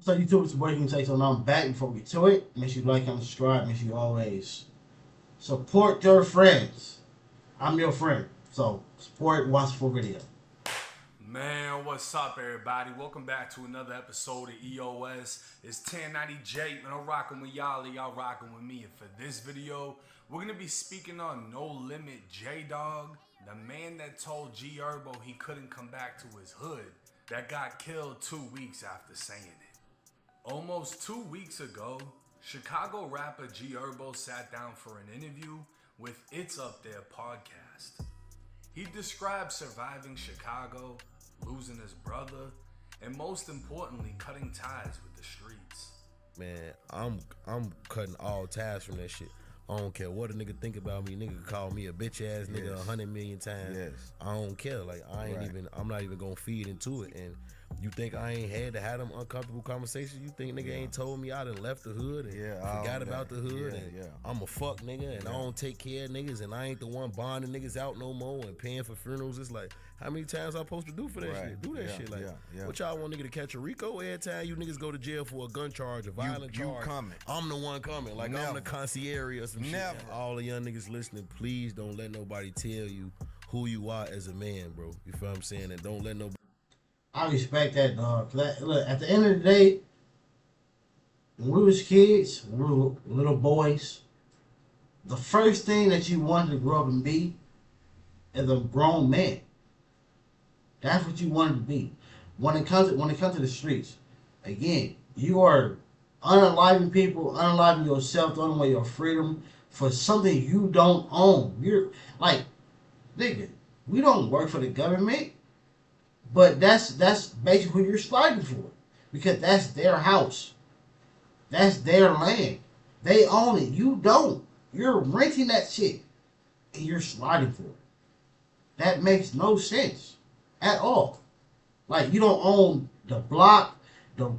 So YouTube, it's your boy, you can say so. Now I'm back. Before we get to it, make sure you like, comment, subscribe. Make sure you always support your friends. I'm your friend, so support, watch the full video. Man, what's up, everybody? Welcome back to another episode of EOS. It's 1090 J, and I'm rocking with y'all, y'all rocking with me. And for this video, we're gonna be speaking on NLMB Jdog, the man that told G Herbo he couldn't come back to his hood, that got killed 2 weeks after saying it. Almost 2 weeks ago, Chicago rapper G Herbo sat down for an interview with It's Up There podcast. He described surviving Chicago, losing his brother, and most importantly, cutting ties with the streets. Man, I'm cutting all ties from that shit. I don't care what a nigga think about me. Nigga call me a bitch ass nigga 100 million times. Yes. I don't care. Like I'm not even gonna feed into it. And you think I ain't had to have them uncomfortable conversations? You think nigga ain't told me I done left the hood and forgot about the hood and I'm a fuck nigga and I don't take care of niggas and I ain't the one bonding niggas out no more and paying for funerals. It's like, how many times I supposed to do for that shit? Do that shit. Like, what y'all want nigga to catch a Rico? Every time you niggas go to jail for a gun charge, a violent charge, coming. I'm the one coming. Like, I'm the concierge or some shit. All the young niggas listening, please don't let nobody tell you who you are as a man, bro. You feel what I'm saying? And don't let nobody. I respect that, dog. Look, at the end of the day, when we was kids, when we were little boys, the first thing that you wanted to grow up and be is a grown man. That's what you wanted to be. When it comes to the streets, again, you are unaliving people, unaliving yourself, throwing away your freedom for something you don't own. You're like, nigga, we don't work for the government. But that's basically who you're sliding for. Because that's their house. That's their land. They own it. You don't. You're renting that shit. And you're sliding for it. That makes no sense. At all. Like, you don't own the block, the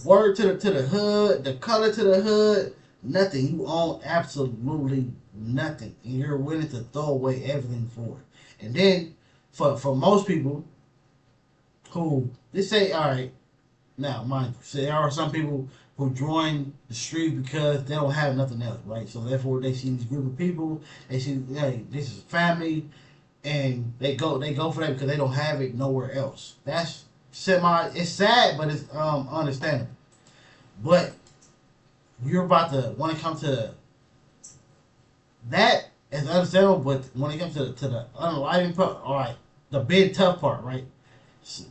word to the hood, the color to the hood, nothing. You own absolutely nothing. And you're willing to throw away everything for it. And then, for most people, who they say, all right, now mind you, there are some people who join the street because they don't have nothing else, right? So therefore they see this group of people, they see, hey, this is family, and they go for that because they don't have it nowhere else. That's it's sad, but it's understandable. But you're about to, when it comes to that, it's understandable, but when it comes to the unaliving part, all right, the big tough part, right?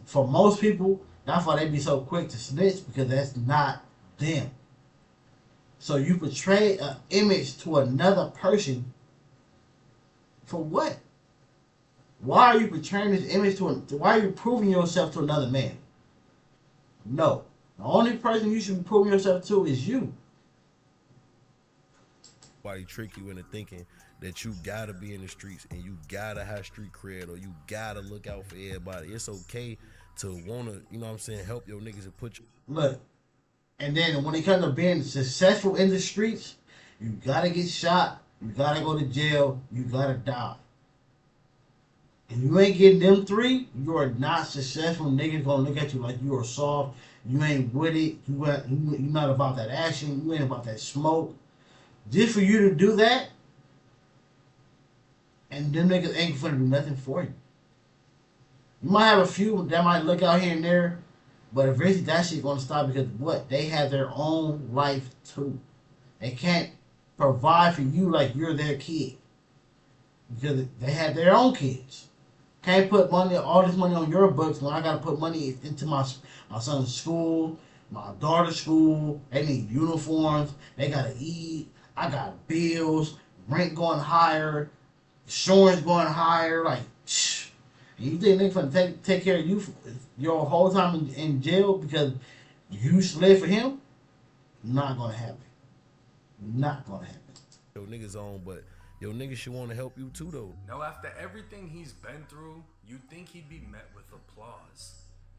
For most people, that's why they be so quick to snitch, because that's not them. So you portray an image to another person for what? Why are you portraying this image why are you proving yourself to another man? No. The only person you should be proving yourself to is you. Somebody trick you into thinking that you gotta be in the streets and you gotta have street cred or you gotta look out for everybody. It's okay to wanna, you know what I'm saying, help your niggas and put you. Look, and then when it comes to being successful in the streets, you gotta get shot, you gotta go to jail, you gotta die. If you ain't getting them three, you are not successful. Niggas gonna look at you like you are soft. You ain't with it. You're not about that action. You ain't about that smoke. Just for you to do that, and them niggas ain't gonna do nothing for you. You might have a few that might look out here and there, but eventually that shit gonna stop because what? They have their own life too. They can't provide for you like you're their kid. Because they have their own kids. Can't put all this money on your books when I gotta put money into my son's school, my daughter's school. They need uniforms. They gotta eat. I got bills. Rent going higher. Insurance going higher. Like, shh. You think they're gonna take care of you for your whole time in jail because you used to live for him? Not gonna happen. Not gonna happen. Your niggas on, but your niggas should want to help you too, though. Now, after everything he's been through, you'd think he'd be met with applause.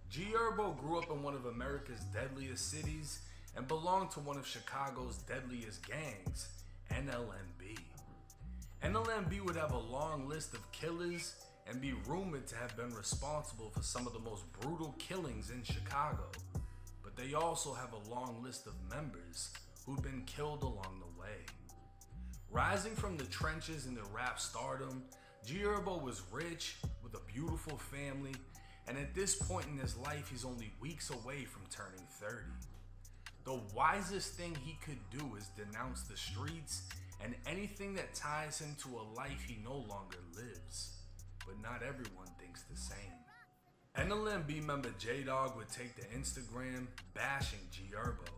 G Herbo grew up in one of America's deadliest cities and belonged to one of Chicago's deadliest gangs, NLMB. NLMB would have a long list of killers and be rumored to have been responsible for some of the most brutal killings in Chicago. But but they also have a long list of members who've been killed along the way. Rising from the trenches into rap stardom, G Herbo was rich with a beautiful family, and at this point in his life, he's only weeks away from turning 30. The wisest thing he could do is denounce the streets and anything that ties him to a life he no longer lives. But not everyone thinks the same. NLMB member Jdog would take to Instagram bashing G Herbo.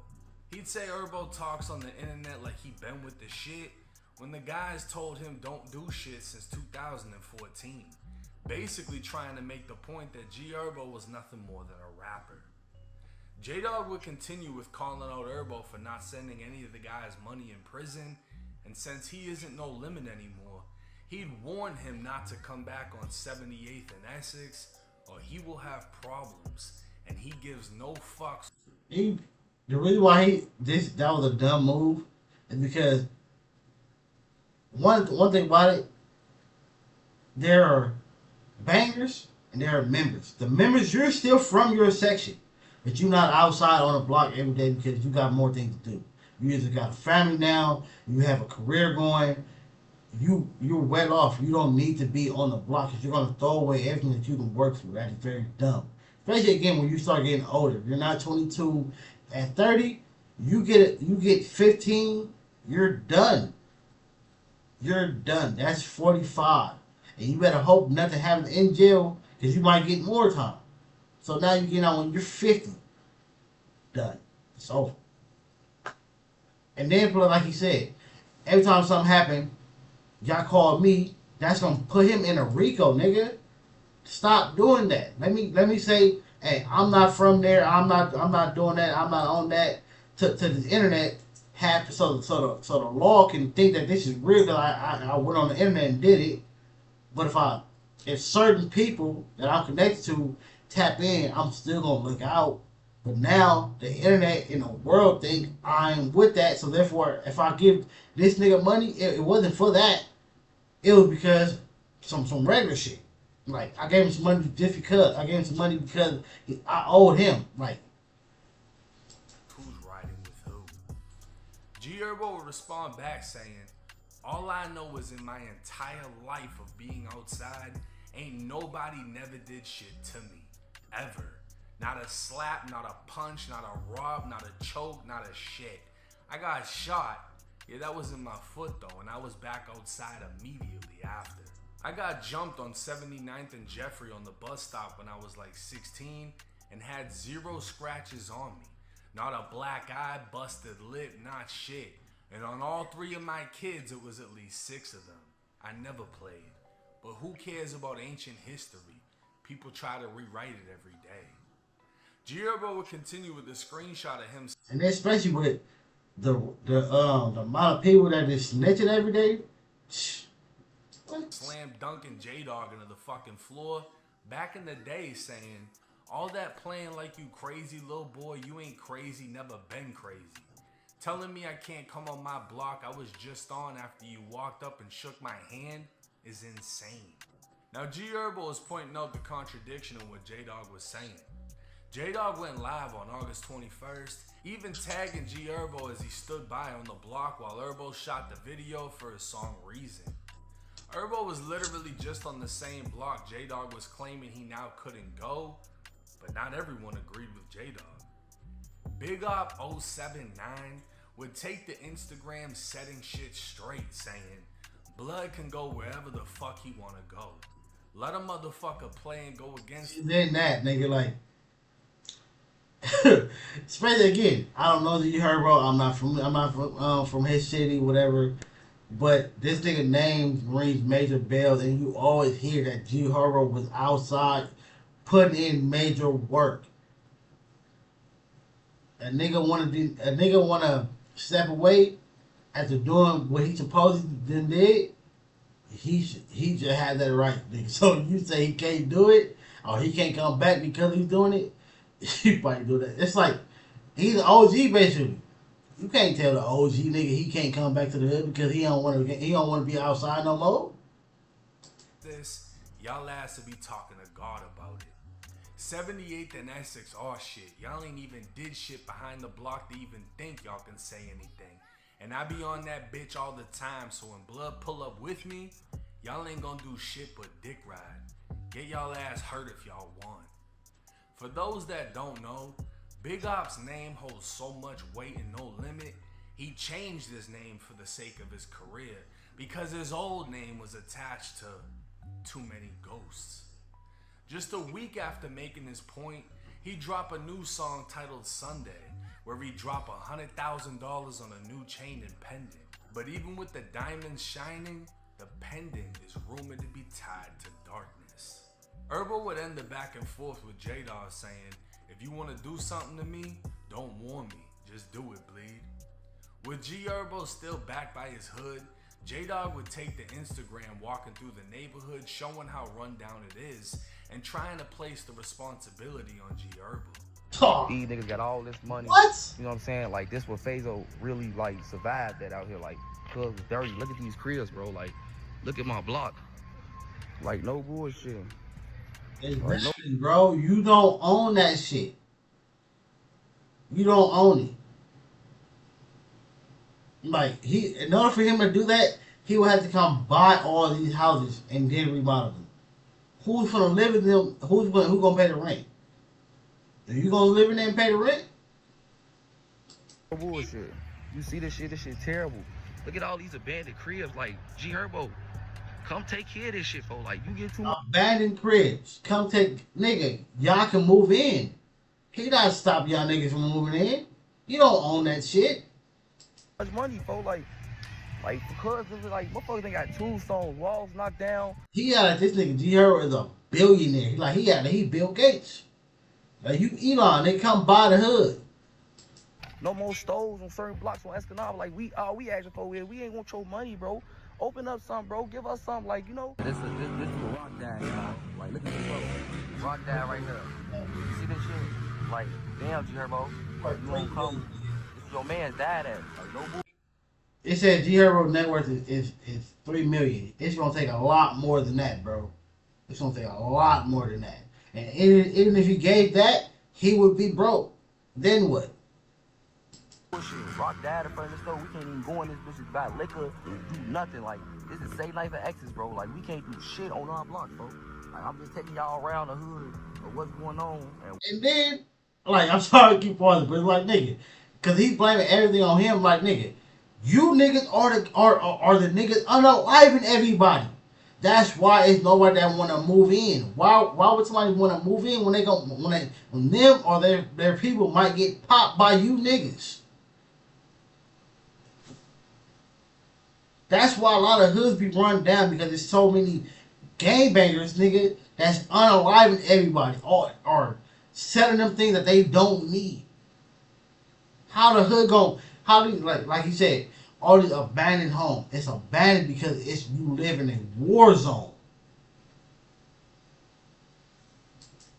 He'd say Herbo talks on the internet like he been with the shit, when the guys told him don't do shit since 2014. Basically trying to make the point that G Herbo was nothing more than a rapper. Jdog would continue with calling out Herbo for not sending any of the guys money in prison, and since he isn't no limit anymore, he'd warn him not to come back on 78th and Essex, or he will have problems, and he gives no fucks. The reason why that was a dumb move is because one thing about it, there are bangers and there are members. The members, you're still from your section, but you're not outside on the block every day because you got more things to do. You either got a family now, you have a career going, you're well off. You don't need to be on the block because you're gonna throw away everything that you can work through. That is very dumb. Especially again when you start getting older. You're not 22. At 30, you get 15, you're done. You're done. That's 45. And you better hope nothing happens in jail because you might get more time. So now you get out when you're 50. Done. It's over. And then, like he said, every time something happened, y'all call me, that's gonna put him in a RICO, nigga. Stop doing that. Let me say, hey, I'm not from there. I'm not doing that. I'm not on that. To the internet, so the law can think that this is real. That I went on the internet and did it. But if certain people that I'm connected to tap in, I'm still gonna look out. But now the internet and the world think I'm with that. So therefore, if I give this nigga money, it wasn't for that. It was because some regular shit. Like I gave him some money just because. I gave him some money because I owed him. Like, who's riding with who? G Herbo would respond back saying, all I know is in my entire life of being outside, ain't nobody never did shit to me. Ever. Not a slap, not a punch, not a rob, not a choke, not a shit. I got shot. Yeah, that was in my foot though, and I was back outside immediately after. I got jumped on 79th and Jeffrey on the bus stop when I was like 16 and had 0 scratches on me. Not a black eye, busted lip, not shit. And on all 3 of my kids, it was at least 6 of them. I never played. But who cares about ancient history? People try to rewrite it every day. G Herbo would continue with the screenshot of him. And especially with the amount of people that is snitching every day. Slam dunking Jdog into the fucking floor back in the day, saying, all that playing like you crazy little boy, you ain't crazy, never been crazy. Telling me I can't come on my block I was just on after you walked up and shook my hand is insane. Now G Herbo is pointing out the contradiction in what Jdog was saying. Jdog went live on August 21st, even tagging G Herbo as he stood by on the block while Herbo shot the video for his song Reason. Herbo was literally just on the same block Jdog was claiming he now couldn't go, but not everyone agreed with Jdog. Big Op 079 would take the Instagram setting shit straight, saying, blood can go wherever the fuck he wanna go. Let a motherfucker play and go against then that nigga, like, especially again, I don't know that you heard, bro. I'm not from his city, whatever. But this nigga name rings major bells, and you always hear that G Herbo was outside putting in major work. A nigga wanna step away after doing what he supposedly did. He just had that right, nigga. So you say he can't do it, or he can't come back because he's doing it. He probably do that. It's like he's an OG basically. You can't tell the OG nigga he can't come back to the hood because he don't want to be outside no more. This, y'all ass to be talking to God about it. 78th and Essex, oh shit. Y'all ain't even did shit behind the block to even think y'all can say anything. And I be on that bitch all the time, so when blood pull up with me, y'all ain't gonna do shit but dick ride. Get y'all ass hurt if y'all want. For those that don't know, Big Op's name holds so much weight and no limit, he changed his name for the sake of his career because his old name was attached to too many ghosts. Just a week after making his point, he dropped a new song titled Sunday, where he dropped $100,000 on a new chain and pendant. But even with the diamonds shining, the pendant is rumored to be tied to darkness. Herbo would end the back and forth with Jdog saying, if you want to do something to me, don't warn me, just do it, bleed. With G Herbo still backed by his hood, Jdog would take the Instagram walking through the neighborhood showing how rundown it is and trying to place the responsibility on G Herbo. These niggas got all this money. What? You know what I'm saying? Like, this what Fazo really, like, survived that out here. Like, cuz it's dirty. Look at these cribs, bro. Like, look at my block. Like, no bullshit. Exactly, bro. You don't own that shit. You don't own it. Like, in order for him to do that, he would have to come buy all these houses and then remodel them. Who's gonna live in them? Who gonna pay the rent? Are you gonna live in there and pay the rent? Bullshit. You see this shit? This shit terrible. Look at all these abandoned cribs. Like, G Herbo, come take care of this shit, for like, you get too much. Abandoned cribs. Come take, nigga. Y'all can move in. He not stop y'all niggas from moving in. You don't own that shit. Much money, for like because of like motherfuckers ain't got tombstones, walls knocked down. He got this nigga G Herbo is a billionaire. He Bill Gates. Like, you Elon, they come buy the hood. No more stoves on certain blocks on Escanaba. Like, all we asking for is we ain't want your money, bro. Open up something, bro. Give us something, like, you know. This is a rock dad, you know. Like, look at this, bro. Rock dad right here. You see this shit? Like, damn, G Herbo. You won't come. This is your man's dad at. Like, no bull. It said G Herbo net worth is $3 million. It's gonna take a lot more than that, bro. It's gonna take a lot more than that. And even if he gave that, he would be broke. Then what? Bullshit. Rock dad in front of the store. We can't even go in this bitch buy liquor, do nothing. Like, this is Say Life of Exes, bro. Like, we can't do shit on our block, bro. Like, I'm just taking y'all around the hood of what's going on. And then, like, I'm sorry to keep pausing, but it's like, nigga, because he's blaming everything on him. Like, nigga, you niggas are the niggas unaliving everybody. That's why it's nobody that want to move in. Why would somebody want to move in when them or their people might get popped by you niggas? That's why a lot of hoods be run down, because there's so many gangbangers, nigga, that's unaliving everybody or selling them things that they don't need. How the hood go? How do you, like you said, all these abandoned homes? It's abandoned because it's you live in a war zone.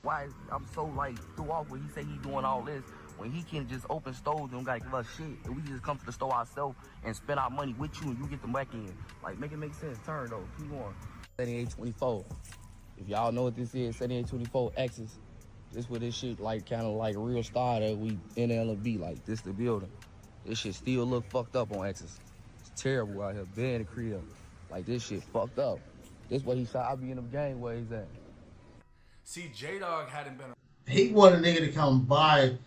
Why I'm so like threw off when he say he doing all this when he can just open stores and don't gotta give us shit and we just come to the store ourselves and spend our money with you and you get them back in. Like, make it make sense. Turn though. Keep going. 7824. If y'all know what this is, 7824 X's. This where this shit like kind of like real started. We NLMB, like this the building. This shit still look fucked up on X's. It's terrible out here. Bad in the crib. Like, this shit fucked up. This what he shot. I be in them gang where he's at. See, Jdog hadn't been. He wanted a nigga to come buy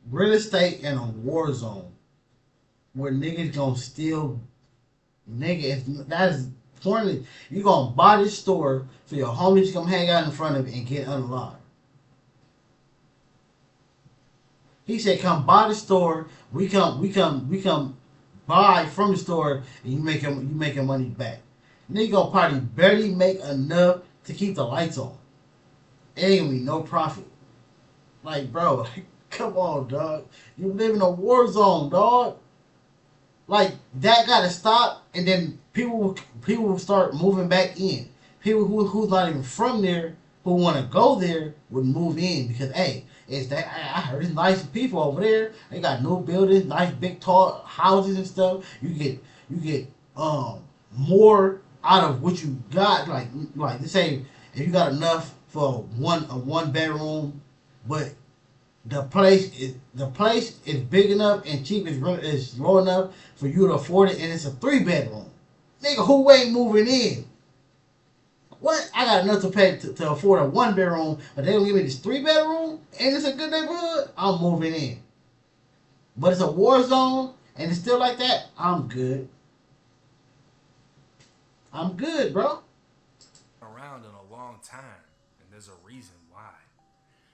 real estate in a war zone where niggas gonna steal. Nigga, that is pointless. You gonna buy this store for your homies to come hang out in front of it and get unalive. He said, "Come buy the store. We come buy from the store, and you making money back." Nigga gonna probably barely make enough to keep the lights on. It ain't gonna be no profit. Like, bro, come on, dog. You live in a war zone, dog. Like, that gotta stop, and then people will start moving back in. People who's not even from there, who want to go there, would move in because, hey, it's that I heard it's nice people over there. They got new buildings, nice big tall houses and stuff. You get more out of what you got. Like they say, if you got enough for a one bedroom, but the place is big enough and cheap is low enough for you to afford it, and it's a 3-bedroom. Nigga, who ain't moving in? What? I got enough to pay to afford a 1-bedroom, but they don't give me this 3-bedroom, and it's a good neighborhood. I'm moving in. But it's a war zone, and it's still like that. I'm good. I'm good, bro. Around in a long time, and there's a reason why.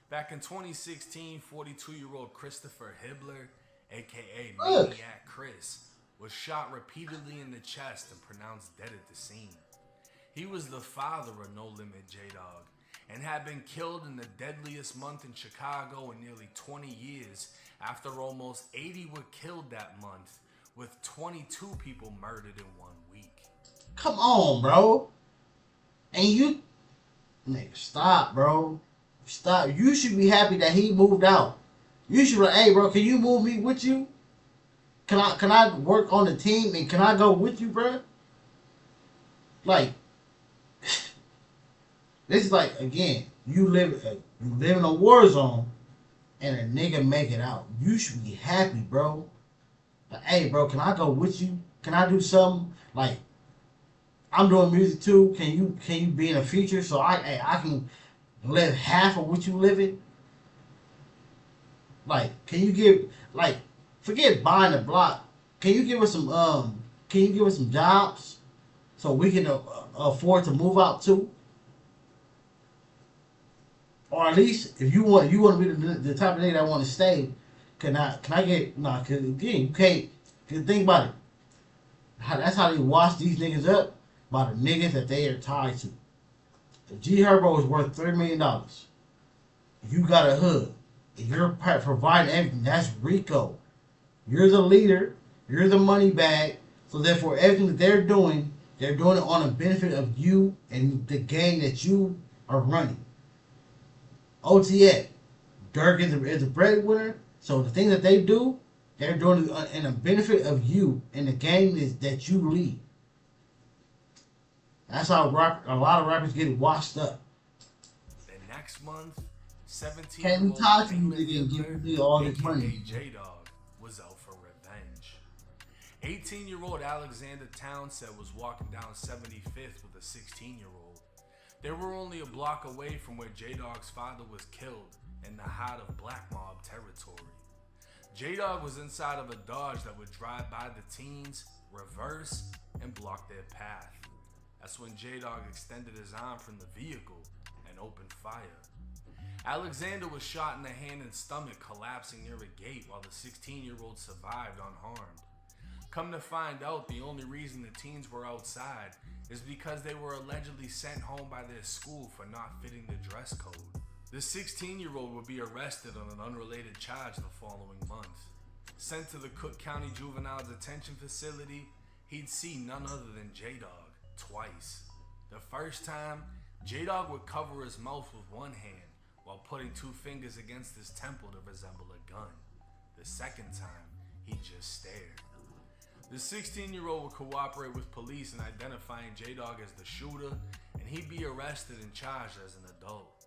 Back in 2016, 42-year-old Christopher Hibbler, aka Maniac Chris, was shot repeatedly in the chest and pronounced dead at the scene. He was the father of NLMB Jdog and had been killed in the deadliest month in Chicago in nearly 20 years after almost 80 were killed that month, with 22 people murdered in 1 week. Come on, bro. And you, nigga, stop, bro. Stop. You should be happy that he moved out. You should be like, hey, bro, can you move me with you? Can I work on the team and can I go with you, bro? Like, this is like, again, you live in a war zone and a nigga make it out. You should be happy, bro. Like, hey, bro, can I go with you? Can I do something? Like, I'm doing music too. Can you be in a feature so I can live half of what you living? Like, can you give, like, forget buying the block. Can you give us some jobs so we can afford to move out too? Or at least if you want to be the type of nigga that want to stay, can I get, nah, cause again, you can't, cause think about it. That's how they wash these niggas up, by the niggas that they are tied to. If G Herbo is worth $3 million, you got a hood, and you're providing everything, that's Rico. You're the leader, you're the money bag, so therefore everything that they're doing it on the benefit of you and the gang that you are running. OTX, Dirk is the breadwinner, so the things that they do, they're doing it in the benefit of you and the gang that you lead. That's how a lot of rappers get washed up. The next month, 17-year-old Can't we talk to you nigga and give me all this money? Jdog was out for revenge. 18-year-old Alexander Townsend was walking down 75th with a 16-year-old. They were only a block away from where Jdog's father was killed in the heart of Black Mob territory. Jdog was inside of a Dodge that would drive by the teens, reverse, and block their path. That's when Jdog extended his arm from the vehicle and opened fire. Alexander was shot in the hand and stomach, collapsing near a gate, while the 16-year-old survived unharmed. Come to find out, the only reason the teens were outside is because they were allegedly sent home by their school for not fitting the dress code. The 16-year-old would be arrested on an unrelated charge the following month. Sent to the Cook County Juvenile Detention Facility, he'd see none other than Jdog twice. The first time, Jdog would cover his mouth with one hand while putting 2 fingers against his temple to resemble a gun. The second time, he just stared. The 16-year-old would cooperate with police in identifying Jdog as the shooter, and he'd be arrested and charged as an adult.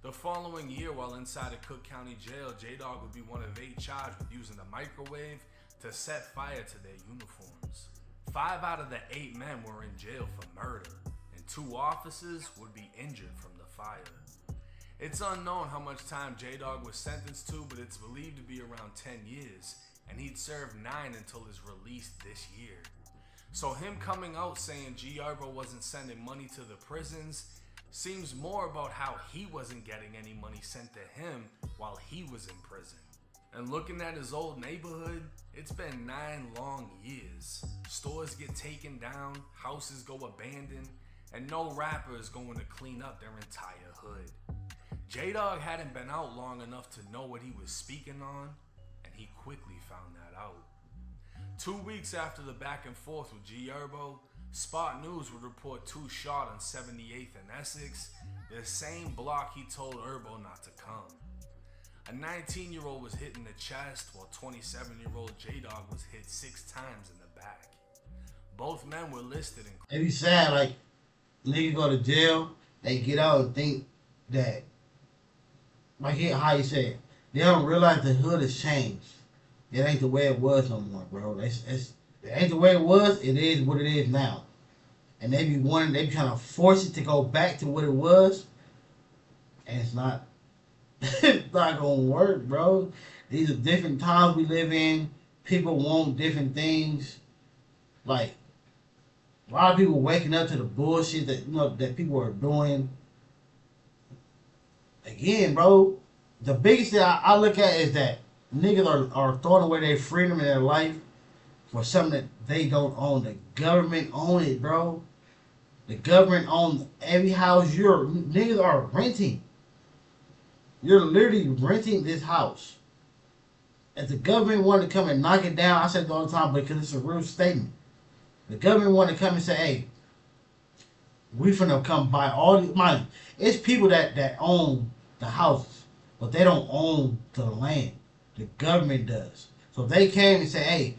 The following year, while inside a Cook County jail, Jdog would be one of 8 charged with using a microwave to set fire to their uniforms. 5 out of the 8 men were in jail for murder, and 2 officers would be injured from the fire. It's unknown how much time Jdog was sentenced to, but it's believed to be around 10 years, and he'd served 9 until his release this year. So him coming out saying G Herbo wasn't sending money to the prisons seems more about how he wasn't getting any money sent to him while he was in prison. And looking at his old neighborhood, it's been 9 long years. Stores get taken down, houses go abandoned, and no rapper is going to clean up their entire hood. Jdog hadn't been out long enough to know what he was speaking on, and he quickly found that out. 2 weeks after the back and forth with G Herbo, Spot News would report 2 shot on 78th and Essex, the same block he told Herbo not to come. A 19-year-old was hit in the chest, while 27-year-old Jdog was hit 6 times in the back. Both men were listed in... It be sad, like, niggas go to jail, they get out and think that, like how you said, they don't realize the hood has changed. It ain't the way it was no more, bro. It ain't the way it was. It is what it is now. And they be trying to force it to go back to what it was, and it's not. It's not gonna work, bro. These are different times we live in. People want different things. Like a lot of people waking up to the bullshit that people are doing. Again, bro, the biggest thing I look at is that niggas are throwing away their freedom in their life for something that they don't own. The government own it, bro. The government owns every house niggas are renting. You're literally renting this house. If the government wanted to come and knock it down, I say it all the time because it's a real statement. The government wanted to come and say, hey, we finna come buy all the money. It's people that own the houses, but they don't own the land. The government does. So they came and said, hey,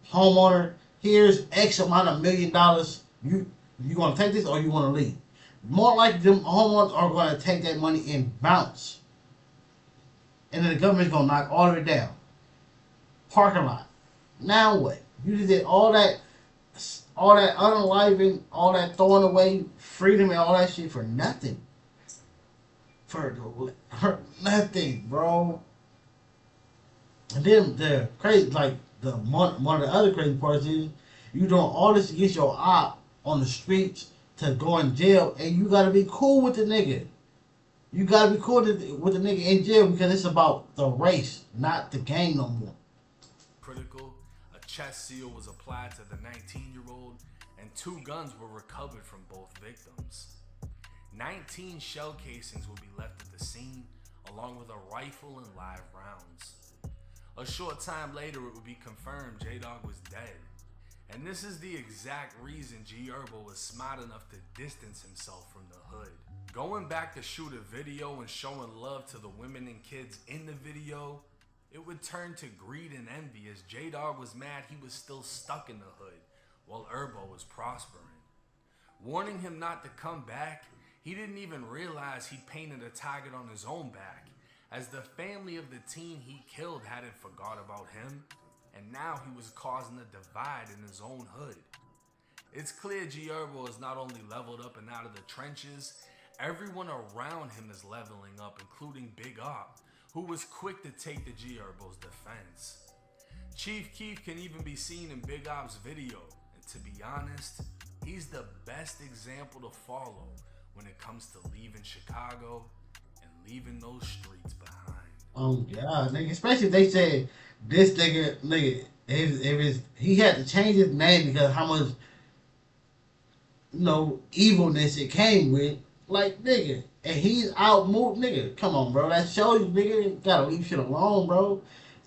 homeowner, here's X amount of $1 million. You gonna take this or you wanna leave? More likely them homeowners are gonna take that money and bounce. And then the government's gonna knock all of it down. Parking lot. Now what? You just did all that unaliving, all that throwing away freedom and all that shit for nothing. For nothing, bro. And then the crazy, like one of the other crazy parts is you doing all this to get your op on the streets to go in jail, and you gotta be cool with the nigga. You gotta be cool with the nigga in jail because it's about the race, not the game no more. Critical, a chest seal was applied to the 19-year-old, and 2 guns were recovered from both victims. 19 shell casings will be left at the scene, along with a rifle and live rounds. A short time later, it would be confirmed Jdog was dead. And this is the exact reason G Herbo was smart enough to distance himself from the hood. Going back to shoot a video and showing love to the women and kids in the video, it would turn to greed and envy as Jdog was mad he was still stuck in the hood while Herbo was prospering. Warning him not to come back, he didn't even realize he painted a target on his own back, as the family of the teen he killed hadn't forgot about him, and now he was causing a divide in his own hood. It's clear G Herbo is not only leveled up and out of the trenches, everyone around him is leveling up, including Big Op, who was quick to take the G Herbo's defense. Chief Keef can even be seen in Big Op's video, and to be honest, he's the best example to follow when it comes to leaving Chicago and leaving those streets behind. Oh God, nigga, especially if they said this nigga, if he had to change his name because how much, evilness it came with. Like, nigga, and he's out moved, nigga. Come on, bro. That shows you, nigga, you gotta leave shit alone, bro.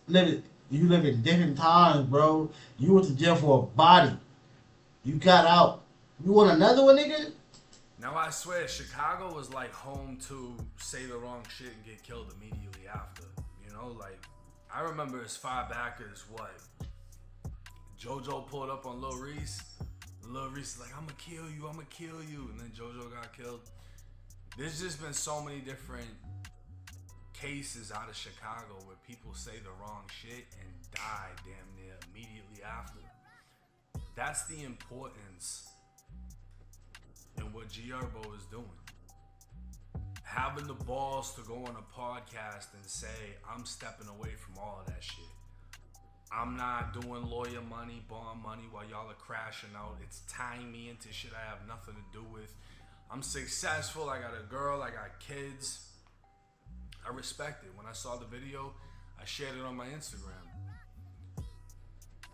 You live in different times, bro. You went to jail for a body. You got out. You want another one, nigga? Now I swear, Chicago was like home to say the wrong shit and get killed immediately after. Like, I remember as far back as what? JoJo pulled up on Lil Reese. Lil Reese is like, I'ma kill you. And then JoJo got killed. There's just been so many different cases out of Chicago where people say the wrong shit and die damn near immediately after. That's the importance in what G Herbo is doing. Having the balls to go on a podcast and say, I'm stepping away from all of that shit. I'm not doing lawyer money, bond money while y'all are crashing out. It's tying me into shit I have nothing to do with. I'm successful. I got a girl. I got kids. I respect it. When I saw the video, I shared it on my Instagram.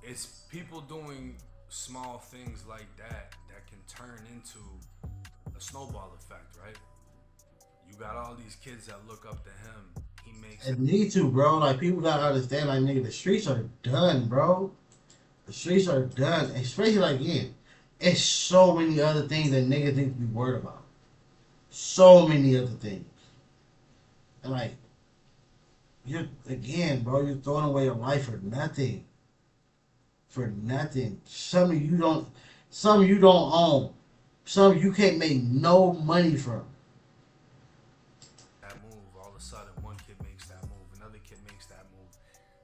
It's people doing small things like that can turn into a snowball effect, right? You got all these kids that look up to him. He makes it need to, bro. Like, people gotta understand, like, nigga, the streets are done, bro. The streets are done. Especially, like, again, it's so many other things that niggas need to be worried about. So many other things. And, like, you're throwing away your life for nothing. For nothing. Some you don't own. Some you can't make no money from.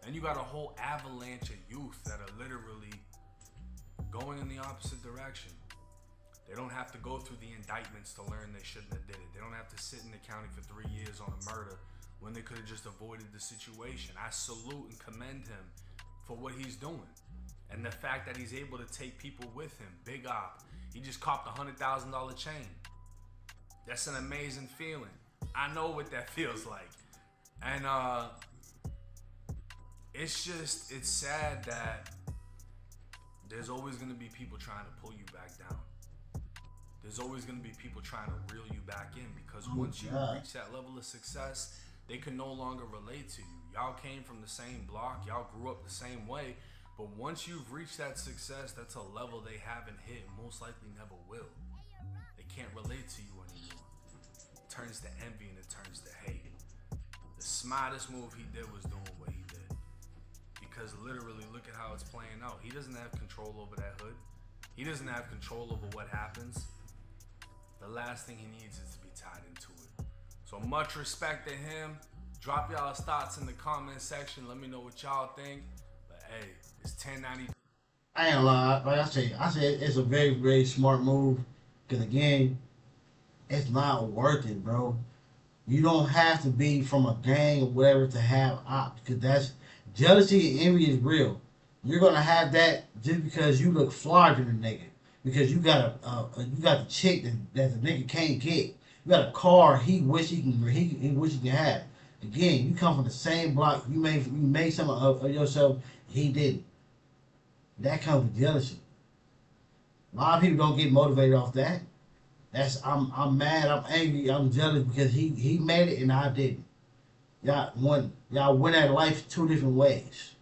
And you got a whole avalanche of youth that are literally going in the opposite direction. They don't have to go through the indictments to learn they shouldn't have did it. They don't have to sit in the county for 3 years on a murder when they could have just avoided the situation. I salute and commend him for what he's doing. And the fact that he's able to take people with him. Big op. He just copped a $100,000 chain. That's an amazing feeling. I know what that feels like. And it's sad that there's always going to be people trying to pull you back down. There's always going to be people trying to reel you back in, because once you reach that level of success, they can no longer relate to you. Y'all came from the same block. Y'all grew up the same way. But once you've reached that success, that's a level they haven't hit and most likely never will. They can't relate to you anymore. It turns to envy and it turns to hate. The smartest move he did was doing what he did. Because literally, look at how it's playing out. He doesn't have control over that hood. He doesn't have control over what happens. The last thing he needs is to be tied into it. So much respect to him. Drop y'all's thoughts in the comment section. Let me know what y'all think. But hey, it's 1090. I ain't lie. Like I said it's a very, very smart move. Because again, it's not worth it, bro. You don't have to be from a gang or whatever to have ops. Because that's jealousy and envy is real. You're gonna have that just because you look fly to the nigga. Because you got the chick that the nigga can't get. You got a car he wish he can have. Again, you come from the same block. You made something of yourself. He didn't. That comes with jealousy. A lot of people don't get motivated off that. I'm mad. I'm angry. I'm jealous because he made it and I didn't. Y'all went at life 2 different ways.